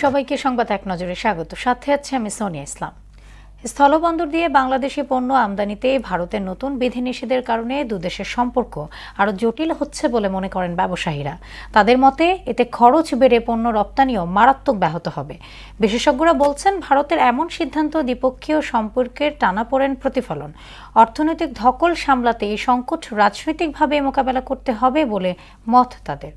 সবাইকে সংবাদ এক নজরে স্বাগত। সাথে আছে আমি সোনিয়া ইসলাম। স্থলবন্দর দিয়ে বাংলাদেশি পণ্য আমদানিতে ভারতের নতুন বিধিনিষেধের কারণে দুদেশের সম্পর্ক আরও জটিল হচ্ছে বলে মনে করেন ব্যবসায়ীরা। তাদের মতে এতে খরচ বেড়ে পণ্য রপ্তানিও মারাত্মক ব্যাহত হবে। বিশেষজ্ঞরা বলছেন, ভারতের এমন সিদ্ধান্ত দ্বিপক্ষীয় সম্পর্কের টানাপোড়েন প্রতিফলন। অর্থনৈতিক ধকল সামলাতে এই সংকট রাজনৈতিকভাবে মোকাবেলা করতে হবে বলে মত তাদের।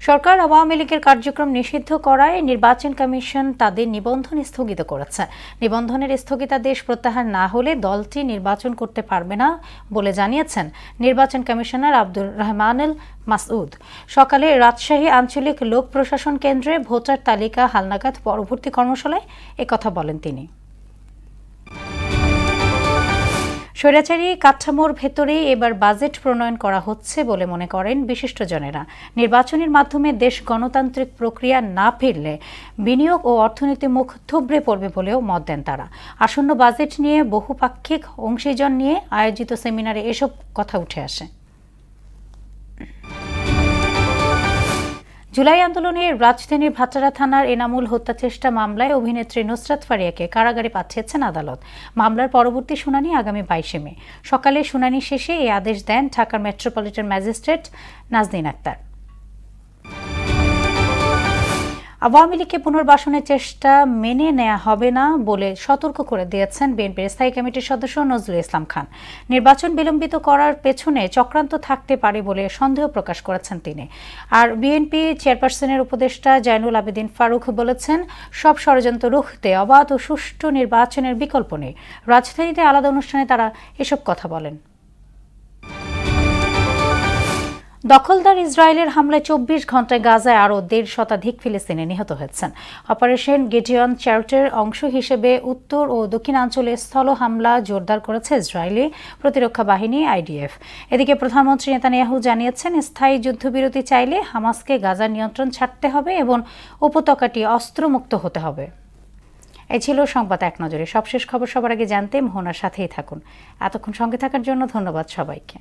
সরকার আওয়ামী লীগের কার্যক্রম নিষিদ্ধ করায় নির্বাচন কমিশন তাদের নিবন্ধন স্থগিত করেছে। নিবন্ধনের স্থগিতাদেশ প্রত্যাহার না হলে দলটি নির্বাচন করতে পারবে না বলে জানিয়েছেন নির্বাচন কমিশনার আব্দুর রহমানুল মাসউদ। সকালে রাজশাহী আঞ্চলিক লোক প্রশাসন কেন্দ্রে ভোটার তালিকা হালনাগাদ পরবর্তী কর্মশালায় একথা বলেন তিনি। স্বৈরাচারী কাঠামোর ভেতরেই এবার বাজেট প্রণয়ন করা হচ্ছে বলে মনে করেন বিশিষ্টজনেরা। নির্বাচনের মাধ্যমে দেশ গণতান্ত্রিক প্রক্রিয়া না ফিরলে বিনিয়োগ ও অর্থনীতি মুখ থুবড়ে পড়বে বলেও মত দেন তারা। আসন্ন বাজেট নিয়ে বহুপাক্ষিক অংশীজন নিয়ে আয়োজিত সেমিনারে এসব কথা উঠে আসে। জুলাই আন্দোলনে রাজধানীর ভাটারা থানার এনামুল হত্যা চেষ্টা মামলায় অভিনেত্রী নুসরাত ফারিয়াকে কারাগারে পাঠিয়েছেন আদালত। মামলার পরবর্তী শুনানি আগামী 22 মে। সকালে শুনানি শেষে এই আদেশ দেন ঢাকার মেট্রোপলিটন ম্যাজিস্ট্রেট নাজনীন আক্তার। আওয়ামী লীগকে পুনর্বাসনের চেষ্টা মেনে নেওয়া হবে না বলে সতর্ক করে দিয়েছেন বিএনপির স্থায়ী কমিটির সদস্য নজরুল ইসলাম খান। নির্বাচন বিলম্বিত করার পেছনে চক্রান্ত থাকতে পারে বলে সন্দেহ প্রকাশ করেছেন তিনি। আর বিএনপি চেয়ারপারসনের উপদেষ্টা জয়নুল আবেদিন ফারুক বলেছেন, সব ষড়যন্ত্র রুখতে অবাধ ও সুষ্ঠু নির্বাচনের বিকল্প নেই। রাজধানীতে আলাদা অনুষ্ঠানে তারা এসব কথা বলেন। দখলদার ইসরায়েলের হামলায় 24 ঘণ্টায় গাজায় আরও 1.5 শতাধিক ফিলিস্তিনি নিহত হয়েছেন। অপারেশন গিডিয়ন চ্যারিটির অংশ হিসেবে উত্তর ও দক্ষিণাঞ্চলে স্থল হামলা জোরদার করেছে ইসরায়েলি প্রতিরক্ষা বাহিনী আইডিএফ। এদিকে প্রধানমন্ত্রী নেতানিয়াহু জানিয়েছেন, স্থায়ী যুদ্ধবিরতি চাইলে হামাসকে গাজার নিয়ন্ত্রণ ছাড়তে হবে এবং উপত্যকাটি অস্ত্রমুক্ত হতে হবে। এই ছিল সংবাদ এক নজরে। সবশেষ খবর সবার আগে জানতে মোহনার সাথেই থাকুন। এতক্ষণ সঙ্গে থাকার জন্য ধন্যবাদ সবাইকে।